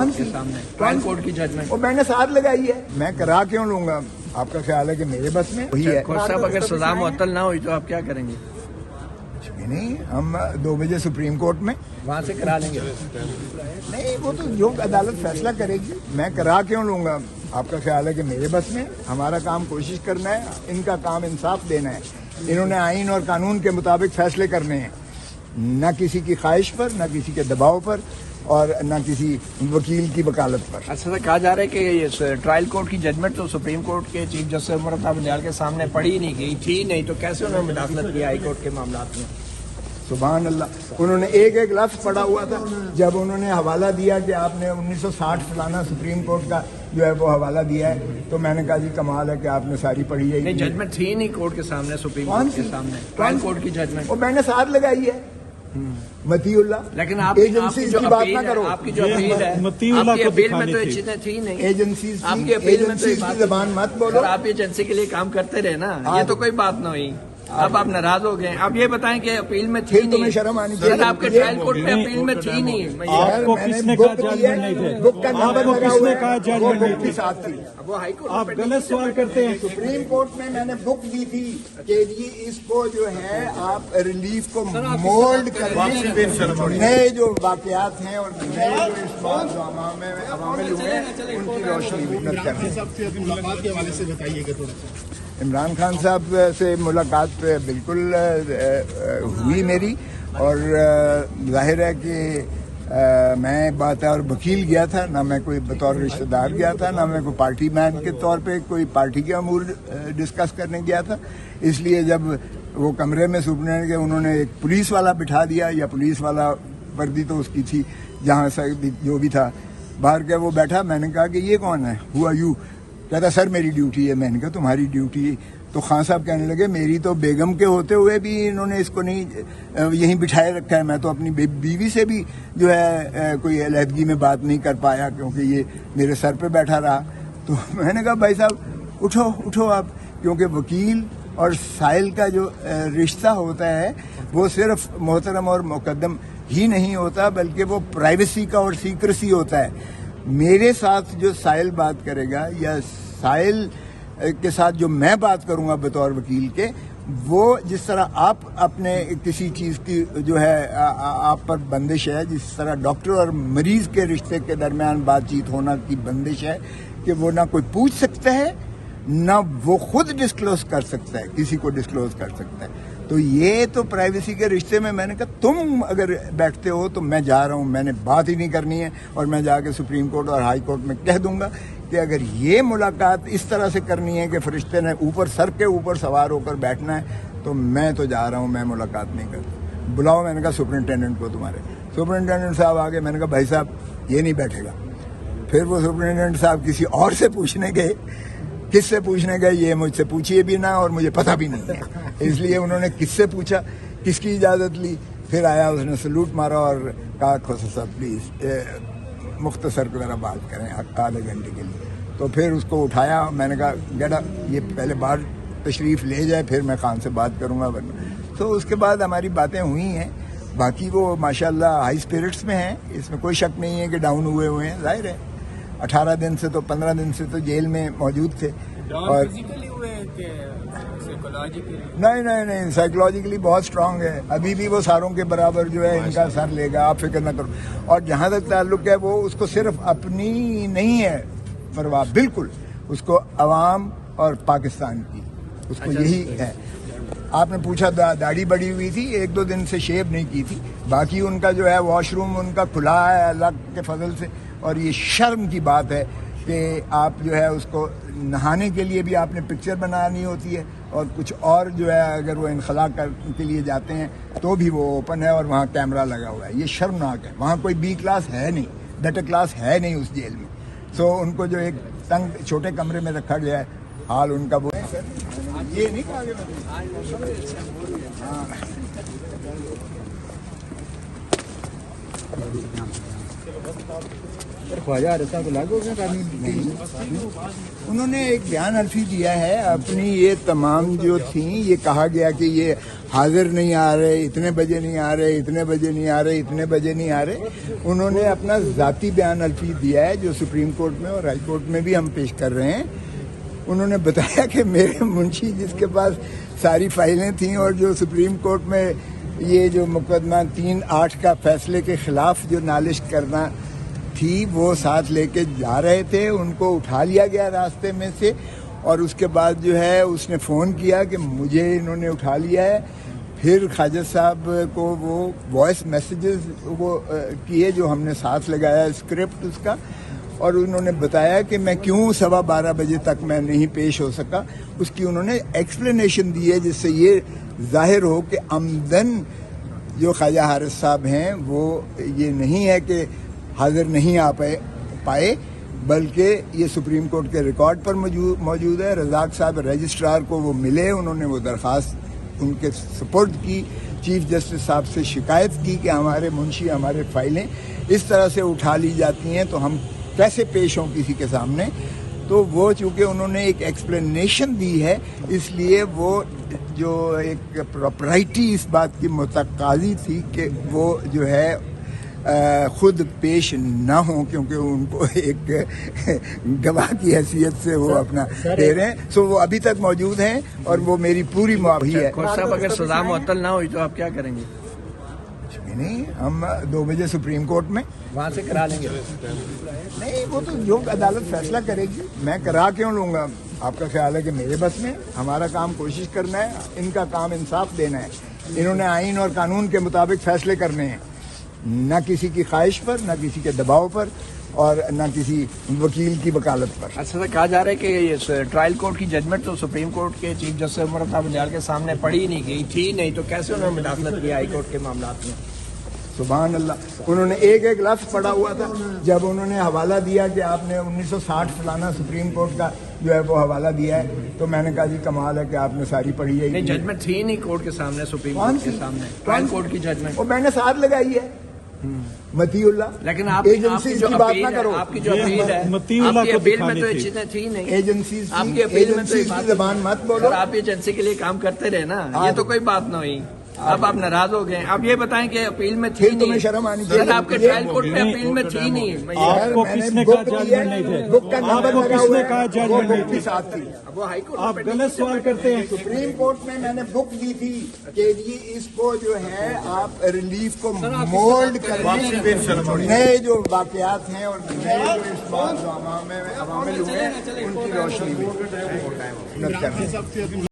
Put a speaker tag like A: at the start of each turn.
A: Court के सामने trial court की जजमेंट
B: वो मैंने साथ लगाई है, मैं करा क्यों लूंगा? आपका ख्याल है कि मेरे बस में वही है?
A: कोर्ट साहब अगर सजा मुअत्तल ना हुई तो आप क्या करेंगे?
B: कुछ भी नहीं, हम 2 बजे सुप्रीम कोर्ट में
A: वहाँ से करा लेंगे।
B: नहीं, वो तो जो अदालत फैसला करेगी, मैं करा क्यों लूंगा? आपका ख्याल है कि मेरे बस में? हमारा काम कोशिश करना है, इनका काम इंसाफ देना है। इन्होंने आइन और कानून के मुताबिक फैसले करने हैं, न किसी की ख्वाहिश पर, न किसी के दबाव पर, और न किसी वकील की वकालत पर।
A: अच्छा, कहा जा रहा है कि ये ट्रायल कोर्ट की जजमेंट तो सुप्रीम कोर्ट के चीफ जस्टिस उमर अता बंदयाल के सामने पढ़ी नहीं गई थी, नहीं तो कैसे उन्होंने मुदाखलत की हाई कोर्ट के मामला में?
B: सुभान अल्लाह, उन्होंने एक एक लफ्ज पढ़ा हुआ था। जब उन्होंने हवाला दिया कि आपने 1960 फलाना सुप्रीम कोर्ट का जो है वो हवाला दिया है, तो मैंने कहा जी कमाल है कि आपने सारी पढ़ी है।
A: नहीं, जजमेंट थी नहीं कोर्ट के सामने, सुप्रीम कोर्ट के सामने ट्रायल कोर्ट की जजमेंट,
B: वो मैंने साथ लगाई है। मतीउल्लाह,
A: लेकिन आप
B: एजेंसी की बात ना करो।
A: आपकी जो अपील है, आपकी अपील में तो ये चीजें थी नहीं।
B: एजेंसी
A: आपकी अपील में तो
B: की जबान मत बोलो।
A: आप एजेंसी के लिए काम करते रहे ना, ये तो कोई बात ना हुई। अब आप नाराज हो गए। आप ये बताएं कि अपील में थी नहीं,
B: शर्म आनी चाहिए।
A: सर आपके ट्रायल कोर्ट में अपील में थी नहीं।
C: आपको किसने कहा जजमेंट नहीं थे?
B: बुक का नंबर
C: आपको किसने कहा जजमेंट नहीं
B: के साथ थी?
A: वो हाई कोर्ट
C: आप गलत सवाल करते हैं।
B: सुप्रीम कोर्ट में मैंने बुक दी थी कि ये इसको जो है आप रिलीफ को मोल्ड करने, नए जो वाकयात हैं और नए जो इस बात जो अवामिल हुए उनकी रोशनी में करने।
D: मुलाकात के हवाले से बताइएगा थोड़ा सा।
B: इमरान खान साहब से मुलाकात बिल्कुल हुई मेरी, और जाहिर है कि मैं बात और वकील गया था ना, मैं कोई बतौर रिश्तेदार गया था, ना मैं कोई पार्टी मैन के तौर पे कोई पार्टी के अमूर डिस्कस करने गया था। इसलिए जब वो कमरे में सुपरडेंट के उन्होंने एक पुलिस वाला बिठा दिया, या पुलिस वाला वर्दी तो उसकी थी जहाँ से जो भी था, बाहर के वो बैठा, मैंने कहा कि ये कौन है, हु आर यू? कहता सर मेरी ड्यूटी है। मैंने कहा तुम्हारी ड्यूटी? तो खान साहब कहने लगे मेरी तो बेगम के होते हुए भी इन्होंने इसको नहीं यहीं बिठाए रखा है, मैं तो अपनी बीवी से भी जो है कोई अलहदगी में बात नहीं कर पाया क्योंकि ये मेरे सर पे बैठा रहा। तो मैंने कहा भाई साहब उठो उठो आप, क्योंकि वकील और साइल का जो रिश्ता होता है वो सिर्फ मोहतरम और मुकद्दम ही नहीं होता, बल्कि वो प्राइवेसी का और सीक्रेसी होता है। मेरे साथ जो साइल बात करेगा या साइल के साथ जो मैं बात करूंगा बतौर वकील के, वो जिस तरह आप अपने किसी चीज़ की जो है आप पर बंदिश है, जिस तरह डॉक्टर और मरीज के रिश्ते के दरमियान बातचीत होना की बंदिश है कि वो ना कोई पूछ सकता है ना वो खुद डिस्क्लोज कर सकता है, किसी को डिस्क्लोज कर सकता है। तो ये तो प्राइवेसी के रिश्ते में मैंने कहा तुम अगर बैठते हो तो मैं जा रहा हूँ, मैंने बात ही नहीं करनी है, और मैं जाके सुप्रीम कोर्ट और हाई कोर्ट में कह दूंगा कि अगर ये मुलाकात इस तरह से करनी है कि फरिश्ते ने ऊपर सर के ऊपर सवार होकर बैठना है, तो मैं तो जा रहा हूँ, मैं मुलाकात नहीं करता। बुलाओ, मैंने कहा सुपरिटेंडेंट को तुम्हारे। सुपरिटेंडेंट साहब आगे, मैंने कहा भाई साहब ये नहीं बैठेगा। फिर वो सुपरिटेंडेंट साहब किसी और से पूछने गए, किससे पूछने गए ये मुझसे पूछिए भी ना और मुझे पता भी नहीं है, इसलिए उन्होंने किससे पूछा, किसकी इजाज़त ली। फिर आया, उसने सलूट मारा और कहा खोसा साहब प्लीज़ मुख्तसर ज़रा बात करें आधे घंटे के लिए। तो फिर उसको उठाया, मैंने कहा गेटा ये पहले बाहर तशरीफ़ ले जाए फिर मैं खान से बात करूँगा वरना। तो उसके बाद हमारी बातें हुई हैं। बाकी वो माशाल्लाह हाई स्पिरिट्स में हैं, इसमें कोई शक नहीं है कि डाउन हुए हैं। जाहिर है 18 दिन से तो 15 दिन से तो जेल में मौजूद थे। और नहीं साइकोलॉजिकली बहुत स्ट्रांग है, अभी भी वो सारों के बराबर जो है इनका सर लेगा, आप फिक्र न करो। और जहाँ तक ताल्लुक है वो उसको सिर्फ अपनी नहीं है परवाह, बिल्कुल उसको अवाम और पाकिस्तान की, उसको यही है। आपने पूछा दाढ़ी बड़ी हुई थी, 1-2 दिन से शेव नहीं की थी, बाकी उनका जो है वॉशरूम उनका खुला है अल्लाह के फजल से। और ये शर्म की बात है कि आप जो है उसको नहाने के लिए भी आपने पिक्चर बनानी होती है, और कुछ और जो है अगर वो इनखला करने के लिए जाते हैं तो भी वो ओपन है और वहाँ कैमरा लगा हुआ है। ये शर्मनाक है। वहाँ कोई बी क्लास है नहीं, बेटर क्लास है नहीं उस जेल में। सो उनको जो एक तंग छोटे कमरे में रखा गया है, हाल उनका वो है। सर ये नहीं कहा गया।
C: ख्वाजा आरिफ साहब को लागू है कानून?
B: उन्होंने एक बयान हल्फी दिया है अपनी, ये तमाम जो थी, ये कहा गया कि ये हाजिर नहीं आ रहे, इतने बजे नहीं आ रहे, इतने बजे नहीं आ रहे, इतने बजे नहीं आ रहे। उन्होंने अपना ज़ाती बयान हल्फी दिया है जो सुप्रीम कोर्ट में और हाई कोर्ट में भी हम पेश कर रहे हैं। उन्होंने बताया कि मेरे मुंशी जिसके पास सारी फाइलें थीं और जो सुप्रीम कोर्ट में ये जो मुकदमा 3-8 का फैसले के खिलाफ जो नालिश करना थी वो साथ लेके जा रहे थे, उनको उठा लिया गया रास्ते में से और उसके बाद जो है उसने फ़ोन किया कि मुझे इन्होंने उठा लिया है। फिर ख्वाजा साहब को वो वॉइस मैसेजेस वो किए जो हमने साथ लगाया स्क्रिप्ट उसका, और उन्होंने बताया कि मैं क्यों 12:15 बजे तक मैं नहीं पेश हो सका। उसकी उन्होंने एक्सप्लेनेशन दी है जिससे ये जाहिर हो कि आमदन जो ख्वाजा हारिस साहब हैं वो ये नहीं है कि हाजिर नहीं आ पाए बल्कि ये सुप्रीम कोर्ट के रिकॉर्ड पर मौजूद है। रज़ाक साहब रजिस्ट्रार को वो मिले, उन्होंने वो दरख्वास्त उनके सुपुर्द की, चीफ जस्टिस साहब से शिकायत की कि हमारे मुंशी हमारे फाइलें इस तरह से उठा ली जाती हैं तो हम कैसे पेश हों किसी के सामने। तो वो चूँकि उन्होंने एक एक्सप्लेनेशन दी है इसलिए वो जो एक प्रॉपराइटी इस बात की मुतकाज़ी थी कि वो जो है खुद पेश ना हो क्योंकि उनको एक गवाह की हैसियत से वो अपना दे रहे हैं। सो वो अभी तक मौजूद हैं और वो मेरी पूरी मुआफ़ी है।
A: खोर साहब अगर सजा मुअत्तल ना हुई तो आप क्या करेंगे?
B: नहीं, हम 2 बजे सुप्रीम कोर्ट में
A: वहाँ से करा लेंगे?
B: नहीं, वो तो जो अदालत फैसला करेगी। मैं करा क्यों लूँगा? आपका ख्याल है कि मेरे बस में? हमारा काम कोशिश करना है, इनका काम इंसाफ देना है। इन्होंने आइन और कानून के मुताबिक फैसले करने हैं, न किसी की ख्वाहिश पर, न किसी के दबाव पर और न किसी वकील की वकालत पर।
A: अच्छा सर, कहा जा रहा है कि ये ट्रायल कोर्ट की जजमेंट तो सुप्रीम कोर्ट के चीफ जस्टिस उमर अता बंदियाल के सामने पढ़ी नहीं गई थी नहीं, तो कैसे उन्होंने मुदाखलत की हाई कोर्ट के मामला में?
B: सुभान अल्लाह, उन्होंने एक लफ्ज़ पढ़ा हुआ था जब उन्होंने हवाला दिया कि आपने 1960 फलाना सुप्रीम कोर्ट का जो है वो हवाला दिया है, तो मैंने कहा जी कमाल है कि आपने सारी पढ़ी है।
A: नहीं, जजमेंट थी नहीं कोर्ट के सामने, सुप्रीम कोर्ट के सामने ट्रायल कोर्ट की जजमेंट
B: वो मैंने साथ लगाई है। मतीउल्लाह,
A: लेकिन आप
B: एजेंसी की बात ना करो।
A: आपकी जो अपील है,
C: मतीउल्लाह
A: आपकी
C: को
A: अपील में
C: दिखानी
A: तो ये
C: थी।
A: चीजें थी नहीं।
B: एजेंसी
A: आपकी अपील में तो ये
B: की
A: बात
B: जबान मत बोलो।
A: सर, आप एजेंसी के लिए काम करते रहे ना, ये तो कोई बात ना हुई। अब आप नाराज हो गए। आप ये बताएं कि अपील में थी
B: फिर तुम्हें
A: नहीं।
B: शर्म आनी
A: सर,
B: चाहिए।
A: आपके ट्रायल कोर्ट में अपील में थी नहीं।
C: आपको
B: मैंने
C: किसने
B: बुक
C: कहा
B: की
C: जजमेंट
B: है,
C: नहीं थे?
B: बुक का नंबर
C: आपको
B: लगा
C: किसने
B: हुआ है,
C: कहा
B: वो
C: जजमेंट
B: बुक
C: नहीं
B: के
C: थी?
B: साथ थी।
A: वो हाई कोर्ट
C: आप गलत सवाल करते हैं।
B: सुप्रीम कोर्ट में मैंने बुक दी थी कि ये इसको जो है आप रिलीफ को मोल्ड करने, नए जो वाकयात हैं और नए जो इस बात जो अवामिल हुए हैं उनकी रोशनी में